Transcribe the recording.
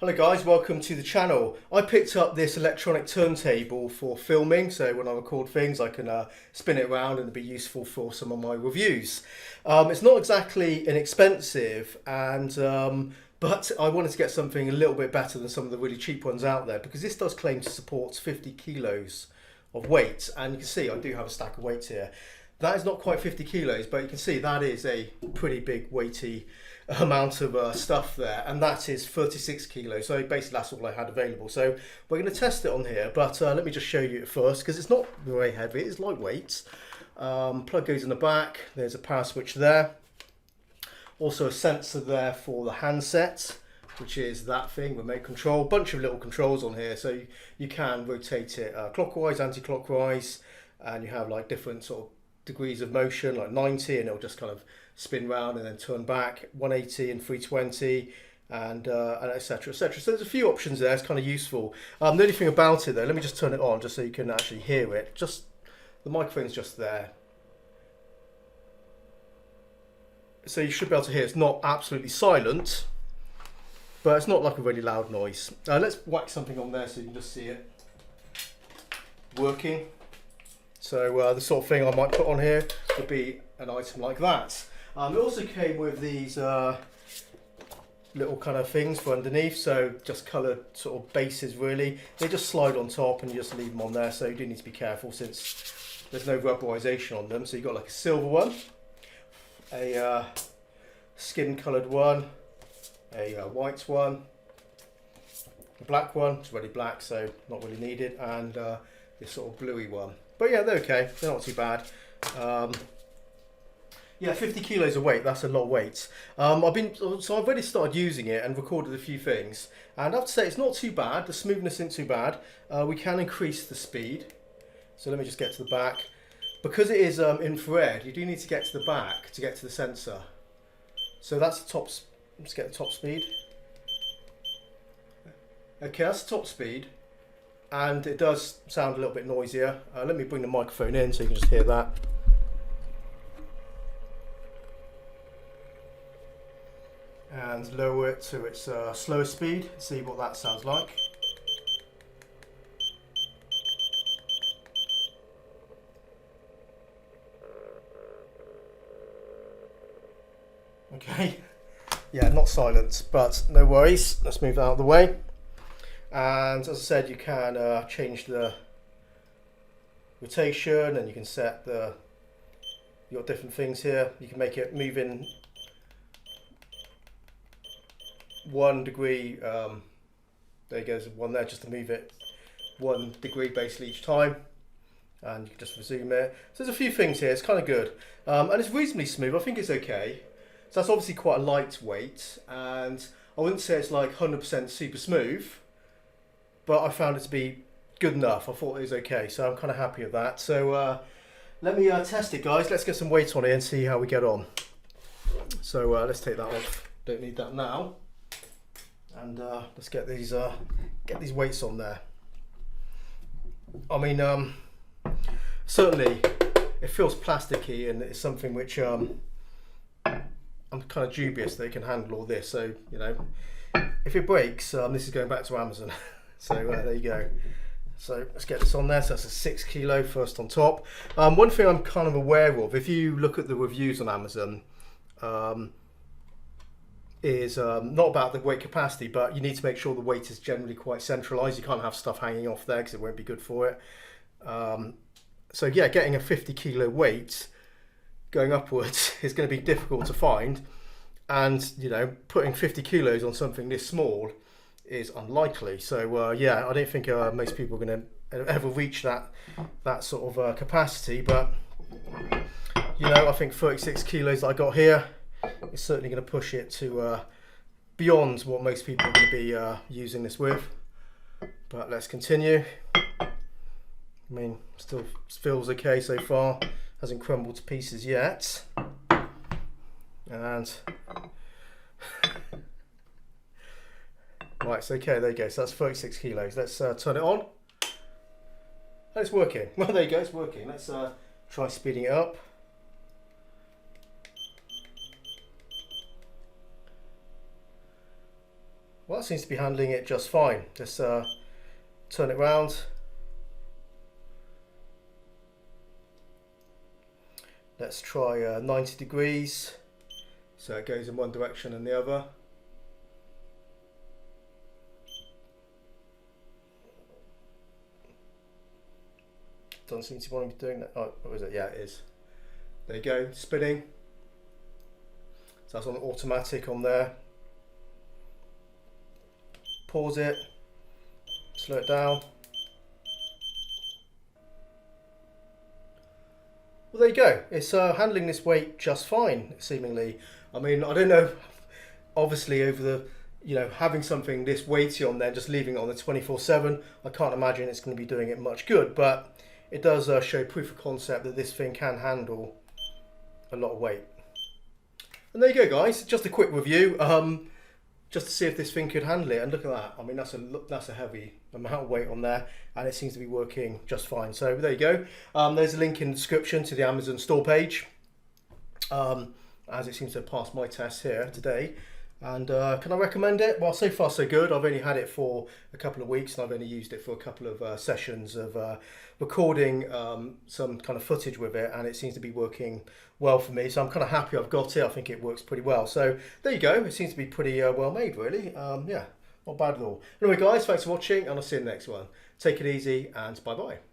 Hello guys, welcome to the channel. I picked up this electronic turntable for filming, so when I record things I can spin it around and it'll be useful for some of my reviews. It's not exactly inexpensive, but I wanted to get something a little bit better than some of the really cheap ones out there, because this does claim to support 50 kilos of weight, and you can see I do have a stack of weights here. That is not quite 50 kilos, but you can see that is a pretty big weighty amount of stuff there, and that is 36 kilos, so basically that's all I had available. So we're going to test it on here, but let me just show you it first, because it's not very heavy, it's lightweight. Plug goes in the back, there's a power switch there, also a sensor there for the handset, which is that thing, remote control. Bunch of little controls on here, so you can rotate it clockwise, anti-clockwise, and you have like different sort of degrees of motion, like 90, and it'll just kind of spin round and then turn back, 180 and 320, and etc, etc. So there's a few options there. It's kind of useful. The only thing about it though, let me just turn it on just so you can actually hear it. Just the microphone's just there, so you should be able to hear. It's not absolutely silent, but it's not like a really loud noise. Let's whack something on there so you can just see it working. So the sort of thing I might put on here would be an item like that. It also came with these little kind of things for underneath, so just coloured sort of bases really. They just slide on top and you just leave them on there, so you do need to be careful since there's no rubberization on them. So you've got like a silver one, a skin coloured one, a white one, a black one, it's already black so not really needed, and this sort of bluey one. But yeah, they're okay, they're not too bad. Yeah, 50 kilos of weight, that's a lot of weight. I've already started using it and recorded a few things, and I have to say it's not too bad. The smoothness isn't too bad. We can increase the speed. So let me just get to the back. Because it is infrared, you do need to get to the back to get to the sensor. So that's the top, let's get the top speed. Okay, that's the top speed. And it does sound a little bit noisier. Let me bring the microphone in so you can just hear that. And lower it to its slower speed, see what that sounds like. Okay, yeah, not silent, but no worries. Let's move that out of the way. And as I said, you can change the rotation, and you can set you've got different things here. You can make it move in 1 degree. There goes one there, just to move it 1 degree basically each time, and you can just resume it. So there's a few things here. It's kind of good, and it's reasonably smooth. I think it's okay. So that's obviously quite a lightweight, and I wouldn't say it's like 100% super smooth, but I found it to be good enough. I thought it was okay, so I'm kind of happy with that. So let me test it, guys. Let's get some weight on it and see how we get on. So let's take that off. Don't need that now. And let's get these weights on there. I mean, certainly it feels plasticky, and it's something which I'm kind of dubious they can handle all this. So you know, if it breaks, this is going back to Amazon. So there you go. So let's get this on there. So that's a 6 kilo first on top. One thing I'm kind of aware of, if you look at the reviews on Amazon, is not about the weight capacity, but you need to make sure the weight is generally quite centralized. You can't have stuff hanging off there because it won't be good for it. So yeah, getting a 50 kilo weight going upwards is going to be difficult to find, and you know, putting 50 kilos on something this small is unlikely. So yeah, I don't think most people are going to ever reach that sort of capacity, but you know, I think 36 kilos that I got here is certainly going to push it to beyond what most people are going to be using this with. But let's continue. I mean, still feels okay so far, hasn't crumbled to pieces yet. And right, so okay, there you go. So that's 36 kilos. Let's turn it on. And it's working. Well, there you go, it's working. Let's try speeding it up. Well, that seems to be handling it just fine. Just turn it round. Let's try 90 degrees. So it goes in one direction and the other. Doesn't seem to want to be doing that. Oh, what is it? Yeah, it is. There you go, spinning. So that's on automatic on there. Pause it, slow it down. Well, there you go. It's handling this weight just fine, seemingly. I mean, I don't know. Obviously, over the, having something this weighty on there, just leaving it on the 24/7, I can't imagine it's going to be doing it much good. But it does show proof of concept that this thing can handle a lot of weight. And there you go, guys. Just a quick review, just to see if this thing could handle it. And look at that. I mean, that's a heavy amount of weight on there, and it seems to be working just fine. So there you go. There's a link in the description to the Amazon store page, as it seems to have passed my test here today. And can I recommend it? Well, so far so good. I've only had it for a couple of weeks, and I've only used it for a couple of sessions of recording some kind of footage with it, and it seems to be working well for me. So I'm kind of happy I've got it. I think it works pretty well. So there you go. It seems to be pretty well made, really. Yeah, not bad at all. Anyway, guys, thanks for watching, and I'll see you in the next one. Take it easy, and bye-bye.